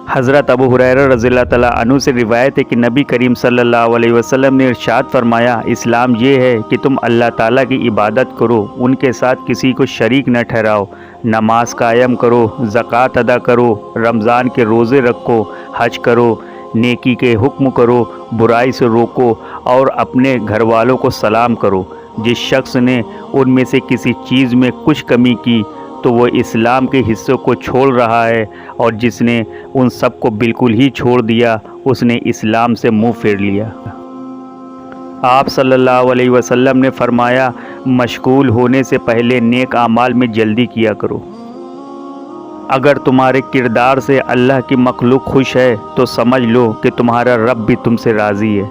حضرت ابو ہریرہ رضی اللہ تعالیٰ عنہ سے روایت ہے کہ نبی کریم صلی اللہ علیہ وسلم نے ارشاد فرمایا، اسلام یہ ہے کہ تم اللہ تعالیٰ کی عبادت کرو، ان کے ساتھ کسی کو شریک نہ ٹھہراؤ، نماز قائم کرو، زکوٰۃ ادا کرو، رمضان کے روزے رکھو، حج کرو، نیکی کے حکم کرو، برائی سے روکو اور اپنے گھر والوں کو سلام کرو۔ جس شخص نے ان میں سے کسی چیز میں کچھ کمی کی تو وہ اسلام کے حصوں کو چھوڑ رہا ہے، اور جس نے ان سب کو بالکل ہی چھوڑ دیا اس نے اسلام سے منہ پھیر لیا۔ آپ صلی اللہ علیہ وسلم نے فرمایا، مشغول ہونے سے پہلے نیک اعمال میں جلدی کیا کرو۔ اگر تمہارے کردار سے اللہ کی مخلوق خوش ہے تو سمجھ لو کہ تمہارا رب بھی تم سے راضی ہے۔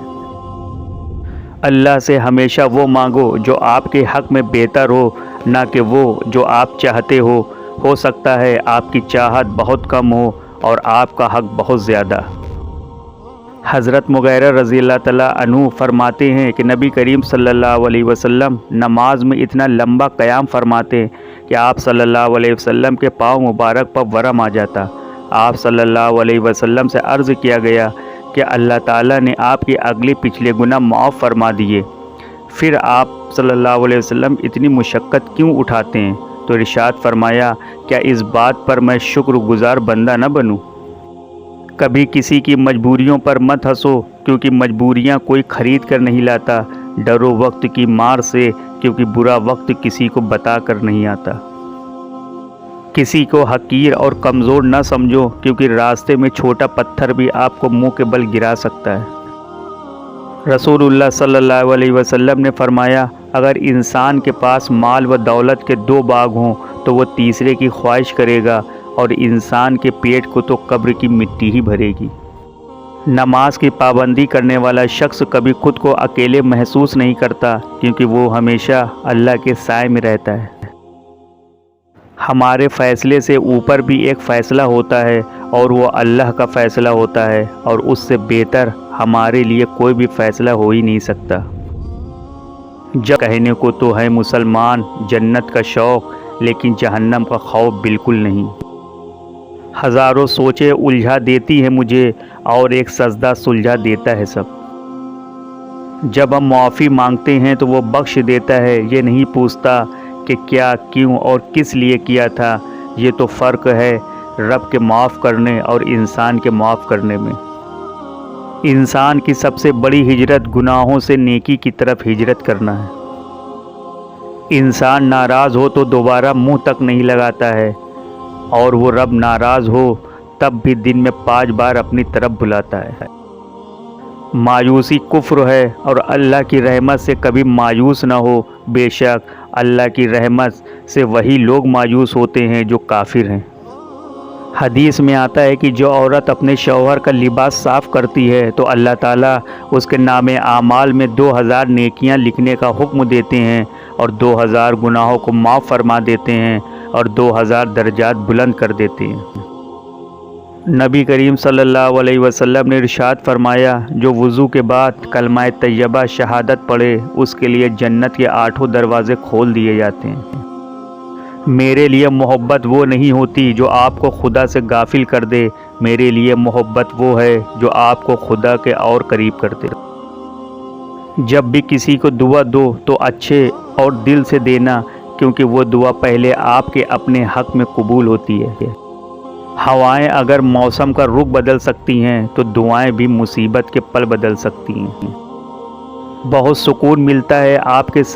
اللہ سے ہمیشہ وہ مانگو جو آپ کے حق میں بہتر ہو، نہ کہ وہ جو آپ چاہتے ہو سکتا ہے آپ کی چاہت بہت کم ہو اور آپ کا حق بہت زیادہ۔ حضرت مغیرہ رضی اللہ تعالیٰ عنہ فرماتے ہیں کہ نبی کریم صلی اللہ علیہ وسلم نماز میں اتنا لمبا قیام فرماتے کہ آپ صلی اللہ علیہ وسلم کے پاؤں مبارک پر ورم آ جاتا۔ آپ صلی اللہ علیہ وسلم سے عرض کیا گیا کہ اللہ تعالیٰ نے آپ کے اگلے پچھلے گناہ معاف فرما دیے، پھر آپ صلی اللہ علیہ وسلم اتنی مشقت کیوں اٹھاتے ہیں؟ تو ارشاد فرمایا، کیا اس بات پر میں شکر گزار بندہ نہ بنوں؟ کبھی کسی کی مجبوریوں پر مت ہنسو، کیونکہ مجبوریاں کوئی خرید کر نہیں لاتا۔ ڈرو وقت کی مار سے، کیونکہ برا وقت کسی کو بتا کر نہیں آتا۔ کسی کو حقیر اور کمزور نہ سمجھو، کیونکہ راستے میں چھوٹا پتھر بھی آپ کو منہ کے بل گرا سکتا ہے۔ رسول اللہ صلی اللہ علیہ وسلم نے فرمایا، اگر انسان کے پاس مال و دولت کے 2 باغ ہوں تو وہ تیسرے کی خواہش کرے گا، اور انسان کے پیٹ کو تو قبر کی مٹی ہی بھرے گی۔ نماز کی پابندی کرنے والا شخص کبھی خود کو اکیلے محسوس نہیں کرتا، کیونکہ وہ ہمیشہ اللہ کے سائے میں رہتا ہے۔ ہمارے فیصلے سے اوپر بھی ایک فیصلہ ہوتا ہے، اور وہ اللہ کا فیصلہ ہوتا ہے، اور اس سے بہتر ہمارے لیے کوئی بھی فیصلہ ہو ہی نہیں سکتا۔ جب کہنے کو تو ہے مسلمان، جنت کا شوق، لیکن جہنم کا خوف بالکل نہیں۔ ہزاروں سوچیں الجھا دیتی ہیں مجھے، اور ایک سجدہ سلجھا دیتا ہے سب۔ جب ہم معافی مانگتے ہیں تو وہ بخش دیتا ہے، یہ نہیں پوچھتا کہ کیا، کیوں اور کس لیے کیا تھا۔ یہ تو فرق ہے رب کے معاف کرنے اور انسان کے معاف کرنے میں۔ انسان کی سب سے بڑی ہجرت گناہوں سے نیکی کی طرف ہجرت کرنا ہے۔ انسان ناراض ہو تو دوبارہ منہ تک نہیں لگاتا ہے، اور وہ رب ناراض ہو تب بھی دن میں 5 بار اپنی طرف بلاتا ہے۔ مایوسی کفر ہے، اور اللہ کی رحمت سے کبھی مایوس نہ ہو۔ بے شک اللہ کی رحمت سے وہی لوگ مایوس ہوتے ہیں جو کافر ہیں۔ حدیث میں آتا ہے کہ جو عورت اپنے شوہر کا لباس صاف کرتی ہے تو اللہ تعالیٰ اس کے نام اعمال میں 2000 نیکیاں لکھنے کا حکم دیتے ہیں، اور 2000 گناہوں کو معاف فرما دیتے ہیں، اور 2000 درجات بلند کر دیتے ہیں۔ نبی کریم صلی اللہ علیہ وسلم نے ارشاد فرمایا، جو وضو کے بعد کلمہ طیبہ شہادت پڑھے اس کے لیے جنت کے 8 دروازے کھول دیے جاتے ہیں۔ میرے لیے محبت وہ نہیں ہوتی جو آپ کو خدا سے غافل کر دے، میرے لیے محبت وہ ہے جو آپ کو خدا کے اور قریب کر دے۔ جب بھی کسی کو دعا دو تو اچھے اور دل سے دینا، کیونکہ وہ دعا پہلے آپ کے اپنے حق میں قبول ہوتی ہے۔ ہوائیں اگر موسم کا رخ بدل سکتی ہیں تو دعائیں بھی مصیبت کے پل بدل سکتی ہیں۔ بہت سکون ملتا ہے آپ کے